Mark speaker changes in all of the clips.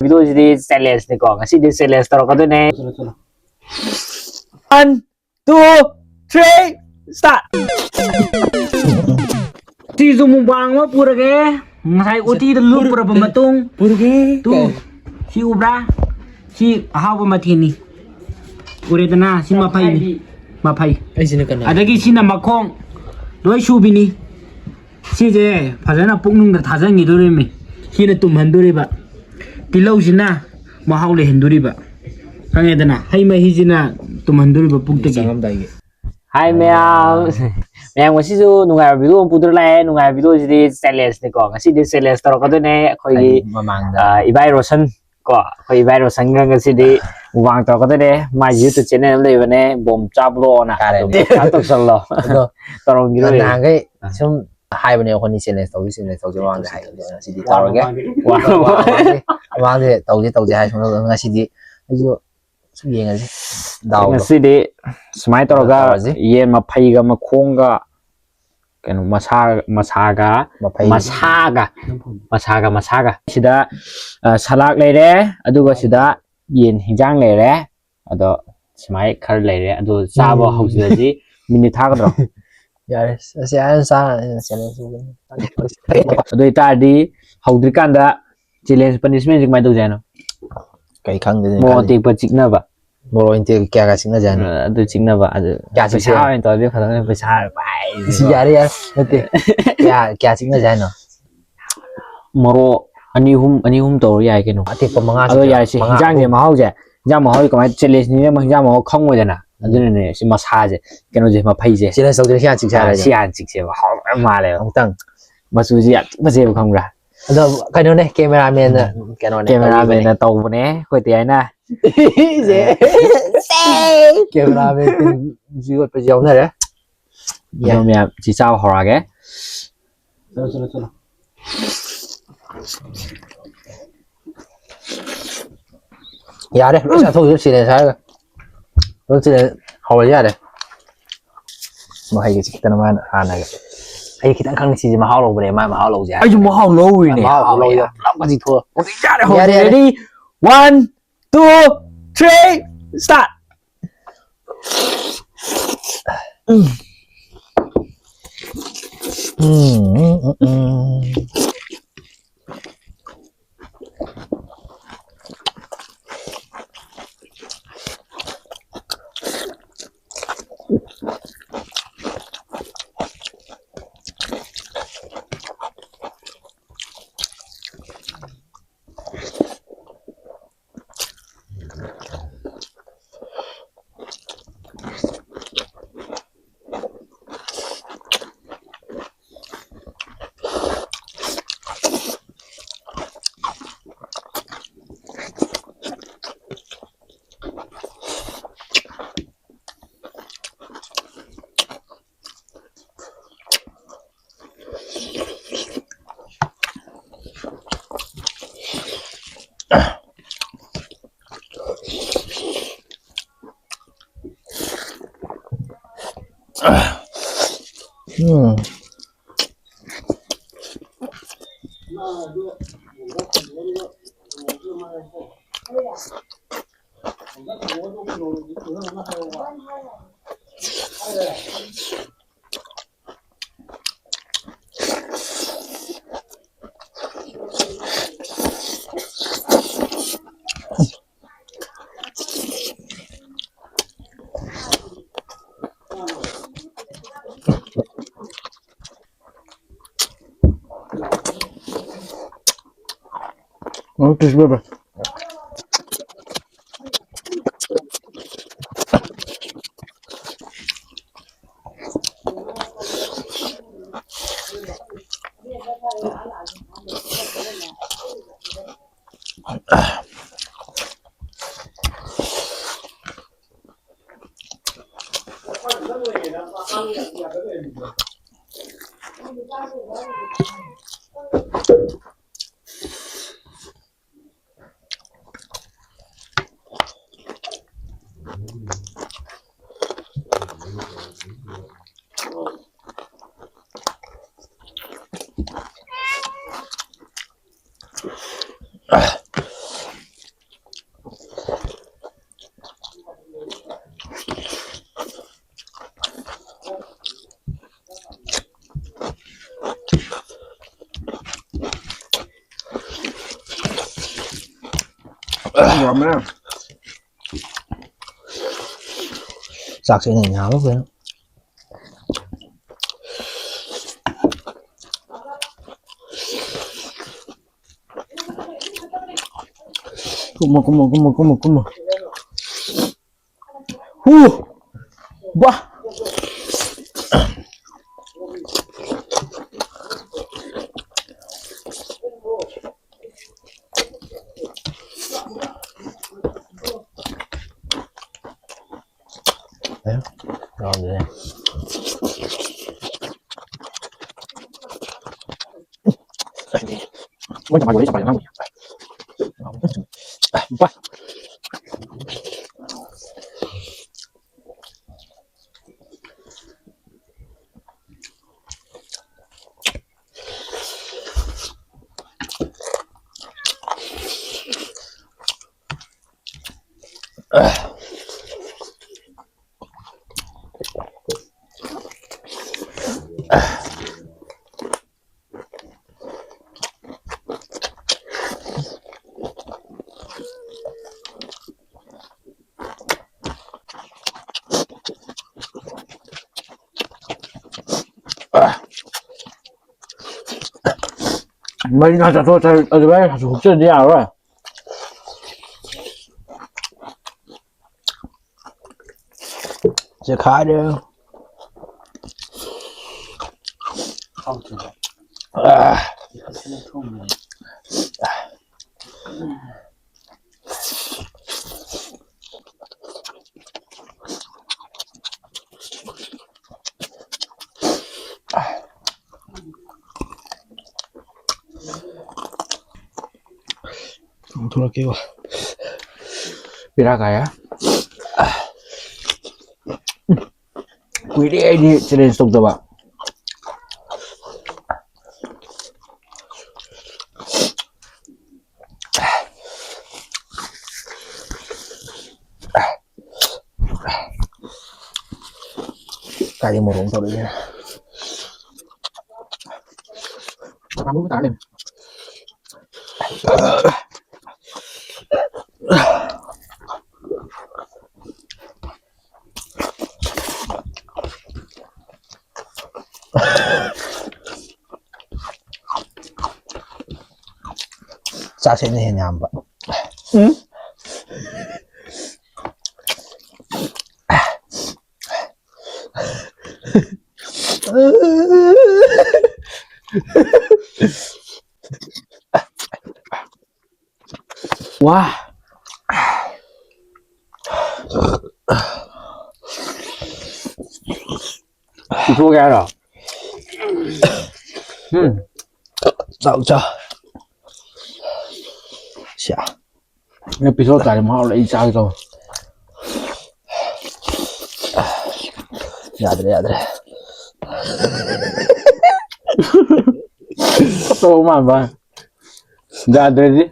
Speaker 1: ꯚꯤꯗꯤꯑꯣꯁꯤꯗꯤ ꯆꯦꯂꯦꯟꯖꯅꯤꯀꯣ ꯉꯁꯤꯗꯤ challenge ꯇꯧꯔꯛꯀꯗꯣꯏꯅꯦ 1 2 3 start ꯁꯤꯁꯨ mukbang ꯑꯃ ꯄꯨꯔꯒꯦ ꯉꯁꯥꯏ ꯎꯇꯤꯗ ꯂꯨꯞꯄꯨꯔꯕ ꯃꯇꯨꯡ ꯄꯨꯔꯒꯦ ꯁꯤ ꯎꯕ꯭ꯔꯥ ꯁꯤ ꯑꯍꯥꯎꯕ ꯃꯊꯦꯜꯅꯤ ꯎꯔꯦꯗꯅ ꯁꯤ ꯃꯐꯩꯅꯤ ꯃꯐꯩ ꯑꯗꯒꯤ ꯁꯤꯅ ꯃꯈꯣꯡ ꯂꯣꯏ ꯁꯨꯕꯤꯅꯤ ꯁꯤꯁꯦ ꯐꯖꯅ ꯄꯨꯛꯅꯨꯡꯗ ꯊꯥꯖꯟꯈꯤꯗꯣꯔꯤꯃꯤ ꯁꯤꯅ ꯇꯨꯝꯍꯟꯗꯣꯔꯤꯕ ꯇꯤꯜꯍꯧꯁꯤꯅ ꯃꯍꯥꯎ ꯂꯩꯍꯟꯗꯣꯔꯤꯕ ꯈꯪꯉꯦꯗꯅ ꯍꯩ ꯃꯍꯤꯁꯤꯅ ꯇꯨꯝꯍꯟꯗꯣꯔꯤꯕ ꯄꯨꯛꯇꯒꯤ ꯍꯥꯏ ꯃꯌꯥꯝ ꯃꯌꯥꯝ ꯉꯁꯤꯁꯨ ꯅꯨꯡꯉꯥꯏꯕ ꯚꯤꯗꯤꯑꯣ ꯑꯃ ꯄꯨꯗꯨꯅ ꯂꯥꯛꯑꯦ ꯅꯨꯡꯉꯥꯏꯕ ꯚꯤꯗꯤꯑꯣꯁꯤꯗꯤ ꯆꯦꯂꯦꯟꯖꯅꯤꯀꯣ ꯉꯁꯤꯗꯤ ꯆꯦꯂꯦꯟꯖ ꯇꯧꯔꯛꯀꯗꯣꯏꯅꯦ ꯑꯩꯈꯣꯏꯒꯤ ꯏꯕꯥꯏ ꯔꯣꯁꯟ ꯀꯣ ꯑꯩꯈꯣꯏ ꯏꯕꯥꯏ ꯔꯣꯁꯟꯒ ꯉꯁꯤꯗꯤ ꯃꯨꯛꯕꯥꯡ ꯇꯧꯔꯛꯀꯗꯣꯏꯅꯦ ꯃꯥꯒꯤ ꯌꯨꯇꯨꯕ ꯆꯦꯅꯦꯜ ꯑꯃ ꯂꯩꯕꯅꯦ ꯕꯣꯝ ꯆꯥꯕ꯭ꯂꯣꯅ ꯇꯧꯁꯜꯂꯣ ꯇꯧꯔꯝꯈꯤꯔꯣꯏ
Speaker 2: ꯅꯍꯥꯟꯈꯩ ꯁꯨꯝ ꯍꯥꯏꯕꯅꯦ ꯑꯩꯈꯣꯏꯅꯤ ꯆꯦꯂꯦꯟꯖ ꯇꯧꯁꯦ ꯃꯃꯥꯡꯗ ꯍꯥꯏꯕꯅꯦ ꯉꯁꯤꯗꯤ ꯇꯧꯔꯒꯦ ꯃꯃꯥꯡꯗ ꯇꯧꯁꯦ ꯍꯥꯏ ꯁꯨꯝ ꯉꯁꯤꯗꯤ ꯑꯩꯁꯨ ꯁꯨꯝ ꯌꯦꯡꯉꯁꯤ ꯗꯥꯎꯗꯣ
Speaker 1: ꯉꯁꯤꯗꯤ ꯁꯨꯃꯥꯏꯅ ꯇꯧꯔꯒ ꯌꯦꯟ ꯃꯐꯩꯒ ꯃꯈꯣꯡꯒ ꯀꯩꯅꯣ ꯃꯁꯥꯒ ꯁꯤꯗ ꯁꯂꯥꯛ ꯂꯩꯔꯦ ꯑꯗꯨꯒ ꯁꯤꯗ ꯌꯦꯟ ꯍꯤꯟꯖꯥꯡ ꯂꯩꯔꯦ ꯑꯗꯣ ꯁꯨꯃꯥꯏ ꯈꯔ ꯂꯩꯔꯦ ꯑꯗꯣ ꯆꯥꯕ ꯍꯧꯖꯤꯜꯂꯁꯤ ꯃꯤꯅꯤꯠ ꯊꯥꯒꯗ꯭ꯔꯣ
Speaker 2: ꯌꯥꯔꯦ ꯑꯁꯤ ꯍꯥꯏꯅ
Speaker 1: ꯑꯗꯨ ꯑꯣꯏꯇꯥꯔꯗꯤ ꯍꯧꯗ꯭ꯔꯤꯀꯥꯟꯗ ꯆꯦꯂꯦꯟꯖ ꯄꯅꯤꯁꯃꯦꯟꯁꯤ ꯀꯃꯥꯏꯅ ꯇꯧꯁꯦ ꯍꯥꯏꯅꯣ
Speaker 2: ꯀꯩ ꯈꯪꯗꯦ
Speaker 1: ꯃꯣꯔꯣꯛ ꯑꯇꯦꯛꯄ ꯆꯤꯛꯅꯕ
Speaker 2: ꯃꯣꯔꯣꯛ ꯑꯇꯦꯛꯄ ꯀꯌꯥ ꯆꯤꯛꯅꯖꯦ ꯍꯥꯏꯅꯣ
Speaker 1: ꯑꯗꯨ ꯆꯤꯛꯅꯕ ꯑꯗꯨ ꯄꯩꯁꯥ ꯑꯣꯏꯅ ꯇꯧꯔꯗꯤ ꯐꯖꯅ ꯄꯩꯁꯥ
Speaker 2: ꯌꯥꯔꯦ ꯅꯠꯇꯦ ꯀꯌꯥ ꯆꯤꯛꯅꯖꯦ ꯍꯥꯏꯅꯣ
Speaker 1: ꯃꯣꯔꯣꯛ ꯑꯅꯤ ꯑꯍꯨꯝ ꯇꯧꯔ ꯌꯥꯏ ꯀꯩꯅꯣ
Speaker 2: ꯑꯇꯦꯛꯄ 5
Speaker 1: ꯑꯗꯣ ꯌꯥꯔꯁꯤ ꯍꯤꯟꯖꯥꯡꯁꯦ ꯍꯤꯟꯖꯥꯡ ꯃꯍꯥꯎꯁꯦ ꯀꯃꯥꯏꯅ ꯆꯦꯂꯦꯟꯖꯅꯤꯅ ꯍꯤꯟꯖꯥꯡ ꯃꯍꯥꯎ ꯈꯪꯉꯣꯏꯗꯅ ꯑꯗꯨꯅꯅꯦ ꯁꯤ ꯃꯁꯥꯁꯦ ꯀꯩꯅꯣꯁꯦ ꯃꯐꯩꯁꯦ
Speaker 2: ꯆꯦꯂꯦꯟꯖ ꯇꯧꯗꯣꯏꯅꯦ ꯁꯤ ꯍꯥꯟꯅ ꯆꯤꯛꯁꯦ ꯍꯥꯏꯔꯁꯦ
Speaker 1: ꯁꯤ ꯍꯥꯟꯅ ꯆꯤꯛꯁꯦꯕ ꯍꯥꯎꯕ ꯌꯥꯝ ꯃꯥꯜꯂꯦꯕ
Speaker 2: ꯑꯃꯨꯛꯇꯪ
Speaker 1: ꯃꯆꯨꯁꯤ ꯌꯥꯝ ꯐꯖꯩꯕ ꯈꯪꯕ꯭ꯔꯥ
Speaker 2: ꯑꯗꯣ ꯀꯩꯅꯣꯅꯦ ꯀꯦꯃꯦꯔꯥꯃꯦꯟꯅ
Speaker 1: ꯀꯦꯃꯦꯔꯥꯃꯦꯟꯅ ꯇꯧꯕꯅꯦ ꯑꯩꯈꯣꯏ ꯇꯤꯌꯥꯏꯅ
Speaker 2: ꯀꯦꯃꯦꯔꯥꯃꯦꯟ ꯌꯣꯠꯄꯁꯨ ꯌꯥꯎꯅꯔꯦ
Speaker 1: ꯑꯗꯣ ꯃꯌꯥꯝ ꯁꯤ ꯆꯥꯕ ꯍꯧꯔꯛꯑꯒꯦ
Speaker 2: ꯌꯥꯔꯦ ꯂꯣꯏ ꯆꯥꯊꯣꯛꯈꯤꯕ ꯆꯦꯂꯦꯟꯖ ꯍꯥꯏꯔꯒ ꯂꯣꯏ ꯆꯦꯂꯦꯟꯖ ꯍꯧꯔꯁꯤ ꯌꯥꯔꯦ ꯃꯍꯩꯒ ꯆꯤꯛꯇꯅ ꯃꯥꯅ ꯍꯥꯟꯅꯒ ꯑꯩ ꯈꯤꯇꯪ ꯈꯪꯉꯦ ꯁꯤꯁꯦ ꯃꯍꯥꯎ ꯂꯧꯕꯅꯦ ꯃꯥ ꯃꯍꯥꯎ ꯂꯧꯁꯦ ꯍꯥꯏ
Speaker 1: ꯑꯩꯁꯨ ꯃꯍꯥꯎ ꯂꯧꯔꯤꯅꯦ
Speaker 2: ꯃꯍꯥꯎ ꯂꯧ ꯄꯨꯂꯞ ꯆꯤꯛꯊꯣꯛꯑꯣ
Speaker 1: ꯌꯥꯔꯦ ready 1 2 3 start yum.
Speaker 2: Sạc sẽ này nháo vậy. Come on. Wah. Đấy, ngon rồi. Mới chẳng phải chẳng phải ngon. Quá. Mấy ngày thôi ở đây không chơi đi nào rồi. Sẽ khai đi.
Speaker 1: Không được. Không được.
Speaker 2: Thôi kêu bị ra cái á quý đi cho nên xong rồi bạn cái gì một uống thôi đấy ăn muốn tả lên sao sẽ như thế nhầm vậy? Wow. Chị thua ra rồi. Dạo cho. Chà. Episode tại mà lại sao rồi. Yadre. Tô mà ba. Yadre đi.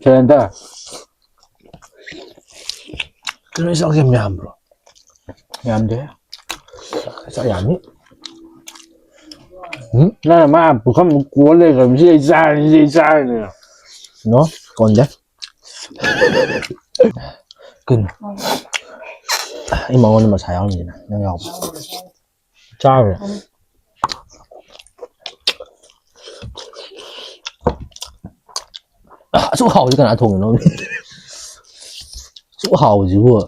Speaker 2: Chenda. Cái này sao game nhầm rồi. Nhầm thế. Sao nhầm nhỉ? Là mà không cuốn lên làm gì sai nữa. Nó còn đấy. Kinh. Em mong anh mà xài áo gì nè, nó ngọc. Chai rồi. Số hậu chứ cần đã thùng nó. Số hậu gì vừa.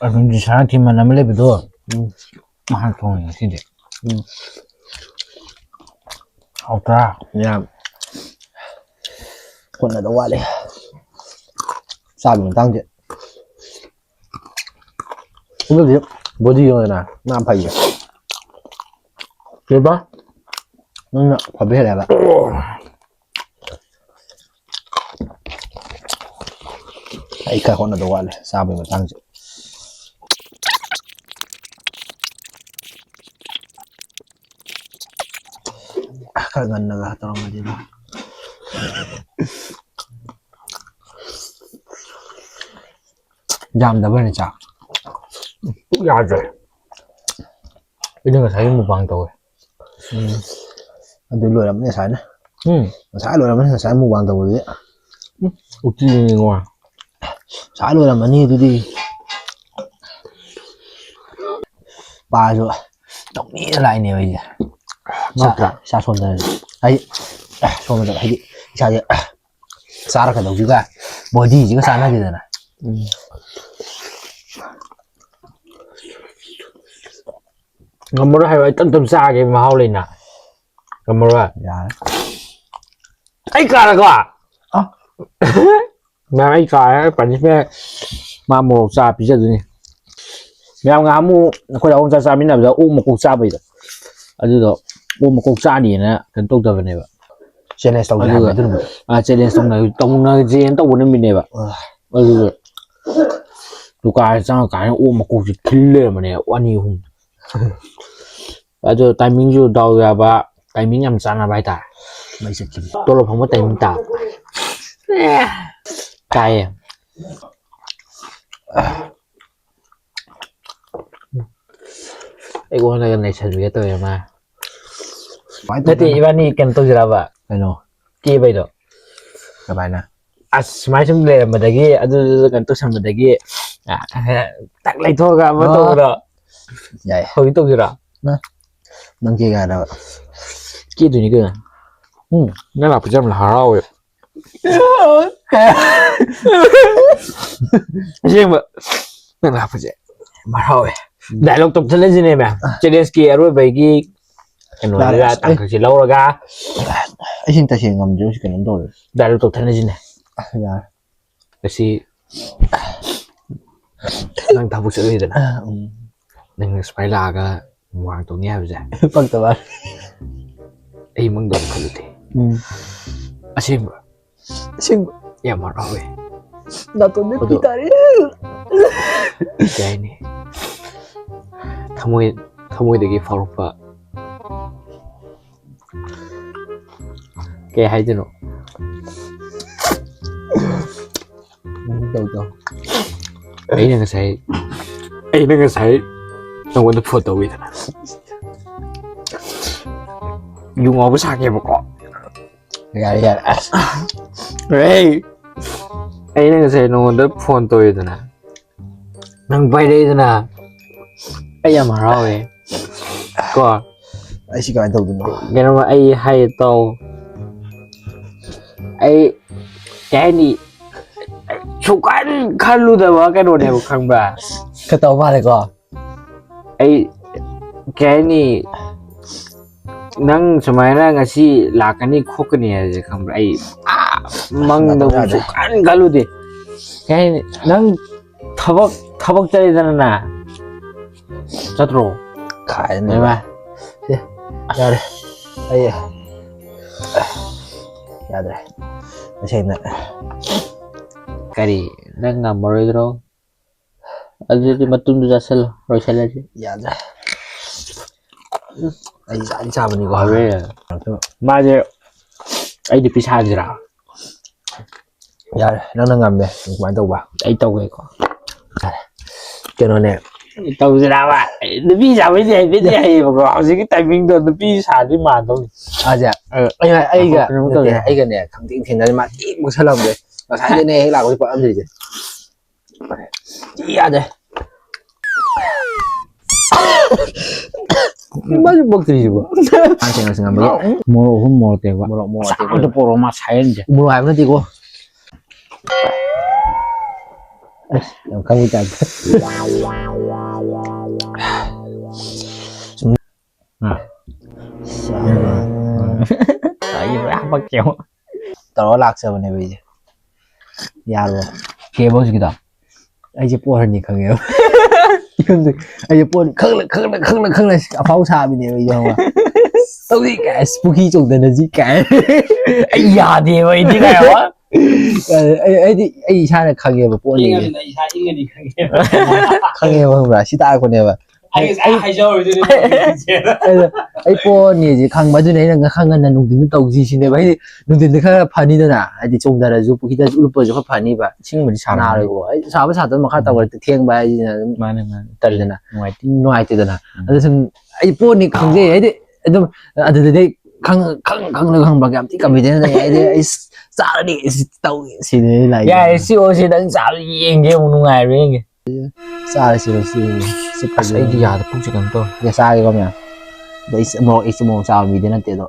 Speaker 2: Anh chỉ sáng thì mà làm lấy bị thôi. Mà hai thùng này xin được. Hậu ra. Nha. Con này đâu qua đây. Sao mình tăng chuyện. Không biết gì bố gì rồi nè nam phải gì biết bác nó phải biết này bạn hãy cả con là đồ ăn này sao mình tăng chứ các ngân là tao mà đi đâu jam đã bên này chả cũng ra rồi bây giờ thấy một vàng rồi anh tôi lười lắm cái sải này sải lười lắm cái sải một vàng rồi đấy 우찌는 거야. 잘 오라마니 두디. 빠져. 떡니 라인이에요 이제. 자 손들. 아이 손들 아이 자제. 싸라 가도 juga body juga sana gitu nah. Ngâm rồi hay vậy tâm xa cái màu lên nè. Ngâm rồi. Dạ. Ấy cả là quoi? Mà ấy cả bản chất mà một xa bây giờ rồi. Mèo ngắm mu, coi đâu ông xa xa mình làm giờ ôm một cục xa bây giờ. Ở đây đó ôm một cục xa đi nè, cần tốt cho vấn đề vậy. Trên này xong rồi. Trên này xong rồi, tông nó trên tông nó mình này vậy. Tụi cái sang cái ôm một cục gì killer mà này, oan nhiều hùng. Bây giờ timing chưa đâu ra ba, timing nhầm sang là bài ta. Mấy sự kiện. Tôi là không có timing tạo. Cay à. Ê cô này chân với tôi mà. Thế thì Ivani cần tôi ra vậy. Ano? Kaya ba ito? Sabay na. As may siyempre madagi, ano ganito sa madagi. Taklay to ka mo to na. Yay. Hoy to gira. Na. Nang kaya daw. Kaya doon ni ka. Nala pa jam la haraw eh. Siyempre. Nala pa jam. Haraw eh. Dialogue tục thân lên gì này mà. Zelensky ở rồi vậy cái nói ra tăng cái gì lâu rồi cả. Anh xin ta xin ngầm chứ cái nấm rồi. Đại lục tục thân lên gì này. Dạ. Cái gì. Năng thao phục sự gì đó. Năng spy là cái hoàng tổ nghe vậy. Vâng tao bạn. Ê mong đợi cái gì. Xin. Xin. Ya mà rồi. 나 돈을 기다려. cái này. Thầm 되게 바로파. Kaya hay din o. Đâu. Ấy là cái say. Trong cái photo vậy đó. Dùng ngồi với sao kia mà có. Dạ. Ê. Ấy là cái say nó cái photo vậy đó nè. Nang bay đây đó nè. Ấy mà rồi. Có. Ấy chỉ có anh đâu được. Cái nó mà ấy hay tao. Ấy cái này chụp ảnh khăn luôn rồi cái đồ này một khăn bà cái tàu vào đây có ấy cái này nang semai na ngasi lakani khok ni aja kham ai mang da chụp ảnh galu de cái nang thabak chai dana na chatro khai ne ba ya de ai ya de xem nè cái gì đang ngầm rồi đó anh đi mà tung ra sel rồi sel gì dạ anh sao mình gọi về mà giờ anh đi pizza gì nào dạ nó ngầm đây quán tàu bạc anh tàu cái có cho nó nè tàu gì nào à đi pizza với gì mà gọi gì cái tay mình đồ đi pizza đi mà thôi à dạ anh cái này khẳng định thì nó mà ít một sai lầm đấy mà sai cái này là có cái âm gì chứ iya deh banyak bukti sih bu langsung ngambil mulu teh pak sama ada poro mas saya aja mulu apa nanti gua kamu jaga nah ayo apa kau tahu lạc sao này bây giờ ya rồi kia bao nhiêu đó anh chỉ buồn hơn gì không hiểu anh chỉ buồn khăng là pháo xa bên này bây giờ mà đâu gì cả spooky trùng tên là gì cả anh già thì vậy chứ cái hả anh xa là khăng hiểu mà buồn gì khăng hiểu không là sita con này mà anh hay rồi chứ anh buồn gì gì khăng mà chỗ này là khăng là nung tin tàu gì xin này vậy nung tin khăng phani đó nè anh chỉ trông ra là giúp khi ta giúp bớt cho phani vậy chính mình sao nào rồi sao với sao tôi mà khai tàu cái thiêng bài mà tên là nè ngoài từ đó nè anh buồn gì khăng gì ấy đấy
Speaker 3: ꯈꯪꯕ ꯌꯥꯝ ꯊꯤ confidence ꯂꯩ ꯑꯩ ꯆꯥꯔꯗꯤ ꯇꯧꯏ ꯁꯤꯅꯤ ꯂꯥꯏ
Speaker 2: ꯌꯥꯏ ꯁꯤ ꯑꯣꯁꯤ ꯅꯪ ꯆꯥꯕ ꯌꯦꯡꯒꯦ ꯑꯃꯨꯛ ꯅꯨꯡꯉꯥꯏꯕ꯭ꯔꯥ ꯌꯦꯡꯒꯦ
Speaker 3: ꯆꯥꯔꯁꯤꯔꯣ ꯁꯤ
Speaker 2: ꯑꯁ ꯑꯩꯗꯤ ꯌꯥꯗ ꯄꯨꯛꯁꯦ ꯀꯩꯅꯣ ꯇꯧꯔꯦ
Speaker 3: ꯁꯤꯗ ꯆꯥꯒꯦꯀꯣ ꯃꯌꯥꯝ ꯑꯗ ꯑꯩ ꯃꯣꯔꯣꯛ ꯆꯥꯕ ꯃꯤꯗꯤ ꯅꯠꯇꯦ ꯑꯗꯣ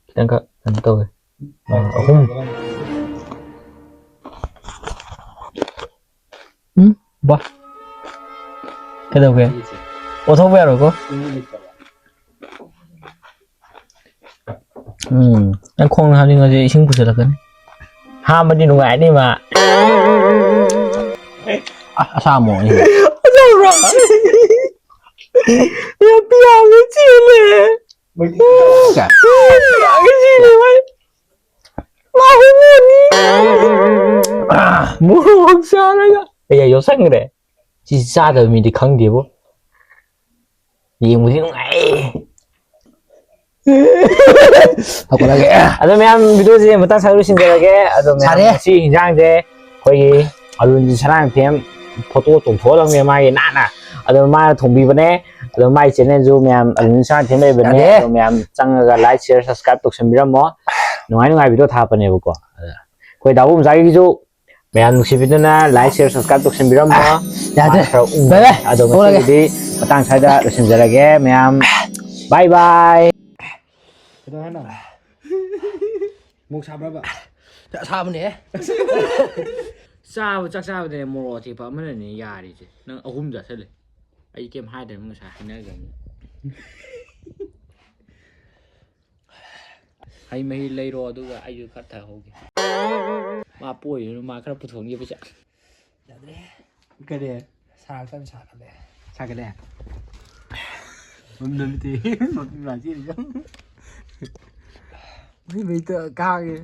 Speaker 2: ꯈꯤꯇꯪꯈꯛ ꯀꯩꯅꯣ ꯇꯧꯋꯦ ꯑꯍꯨꯝ ꯕꯥ ꯀꯩꯗꯧꯒꯦ ꯑꯣꯊꯣꯛꯄ ꯌꯥꯔꯣꯏꯀꯣ ꯅꯪ ꯈꯣꯡ ꯍꯥꯝꯅꯤꯡꯉꯗꯤ ꯏꯁꯤꯡ ꯄꯨꯁꯤꯜꯂꯛꯀꯅꯤ ꯍꯥꯝꯕꯗꯤ ꯅꯨꯡꯉꯥꯏꯅꯤ ꯃꯥ
Speaker 3: ꯑꯁꯥꯃꯣ
Speaker 2: ꯌꯥꯝ ꯄꯤꯌꯥꯒ ꯆꯦꯜꯂꯦ ꯃꯣꯔꯣꯛ ꯆꯥꯔꯒ ꯑꯩ ꯌꯣꯠꯁꯟꯈ꯭ꯔꯦ ꯁꯤ ꯆꯥꯗꯕ ꯃꯤꯗꯤ ꯈꯪꯗꯦꯕꯣ ꯌꯦꯡꯕꯗꯤ ꯅꯨꯡꯉꯥꯏ
Speaker 3: ꯍꯧꯒꯠꯂꯒꯦ
Speaker 2: ꯑꯗꯣ ꯃꯌꯥꯝ ꯚꯤꯗꯤꯑꯣꯁꯦ ꯑꯃꯇꯪ ꯁꯔꯨ ꯂꯣꯏꯁꯤꯟꯖꯔꯒꯦ ꯑꯗꯣ ꯃꯌꯥꯝ ꯉꯁꯤ ꯌꯦꯟꯖꯥꯡꯁꯦ ꯑꯩꯈꯣꯏꯒꯤ ꯑꯂꯨꯟꯖꯤ ꯁꯅꯥꯊꯦꯝ ꯐꯣꯇꯣ ꯆꯣꯡꯊꯣꯛꯍꯜꯂꯝꯃꯦ ꯃꯥꯒꯤ ꯅꯥꯟꯅ ꯑꯗꯣ ꯃꯥꯅ ꯊꯣꯡꯕꯤꯕꯅꯦ ꯑꯗꯣ ꯃꯥꯒꯤ ꯆꯦꯅꯦꯜꯁꯨ ꯃꯌꯥꯝ ꯑꯂꯨꯟꯖꯤ ꯁꯅꯥꯊꯦꯝ ꯂꯩꯕꯅꯦ ꯑꯗꯣ ꯃꯌꯥꯝ ꯆꯪꯉꯒ ꯂꯥꯏꯛ ꯁꯤꯌꯔ ꯁꯕꯁꯀ꯭ꯔꯥꯏꯕ ꯇꯧꯁꯟꯕꯤꯔꯝꯃꯣ ꯅꯨꯡꯉꯥꯏ ꯚꯤꯗꯤꯑꯣ ꯊꯥꯞꯄꯅꯦꯕꯀꯣ ꯑꯩꯈꯣꯏ ꯗꯥꯕꯨ ꯃꯆꯥꯒꯤꯁꯨ ꯃꯌꯥꯝ ꯅꯨꯡꯁꯤꯕꯤꯗꯨꯅ ꯂꯥꯏꯛ ꯁꯤꯌꯔ ꯁꯕꯁꯀ꯭ꯔꯥꯏꯕ ꯇꯧꯁꯟꯕꯤꯔꯝꯃꯣ
Speaker 3: ꯌꯥꯗ꯭ꯔꯦ
Speaker 2: ꯈꯔ ꯎꯪꯕꯅꯦ ꯑꯗꯣ ꯉꯁꯤꯒꯤꯗꯤ ꯃꯇꯥꯡ ꯁ꯭ꯋꯥꯏꯗ ꯂꯣꯏꯁꯤꯟꯖꯔꯒꯦ ꯃꯌꯥꯝ ꯕꯥꯏ ꯕꯥꯏ
Speaker 1: ꯀꯩꯗꯧ ꯍꯥꯏꯅꯣ ꯃꯣꯛ ꯁꯥꯕ꯭ꯔꯕ
Speaker 3: ꯑꯁꯥꯕꯅꯦ
Speaker 1: ꯆꯥꯛ ꯆꯥꯕꯗꯅꯦ ꯃꯣꯔꯣꯛ ꯑꯇꯦꯛꯄ ꯑꯃꯅꯅꯦ ꯌꯥꯔꯤꯁꯦ ꯅꯪ ꯑꯍꯨꯝ ꯆꯥꯁꯤꯜꯂꯦ ꯑꯩ ꯀꯩꯝ ꯍꯥꯏꯗ꯭ꯔꯕ ꯉꯁꯥꯏ ꯍꯥꯏꯅꯈ꯭ꯔꯕꯅꯤ ꯍꯩ ꯃꯍꯤ ꯂꯩꯔꯣ ꯑꯗꯨꯒ ꯑꯩꯁꯨ ꯈꯔ ꯊꯛꯍꯧꯒꯦ ꯃꯥ ꯄꯣꯏꯔꯨꯅꯨ ꯃꯥ ꯈꯔ ꯄꯨꯊꯣꯛꯅꯤ ꯄꯩꯁꯥ
Speaker 3: ꯌꯥꯗ꯭ꯔꯦ
Speaker 1: ꯀꯔꯤ
Speaker 3: ꯁꯥꯒꯠꯂꯦ ꯁꯥꯒꯠꯂꯦ
Speaker 1: ꯁꯥꯒꯠꯂꯦ ꯅꯠꯇꯦ ꯃꯩꯇ ꯀꯥꯒꯦ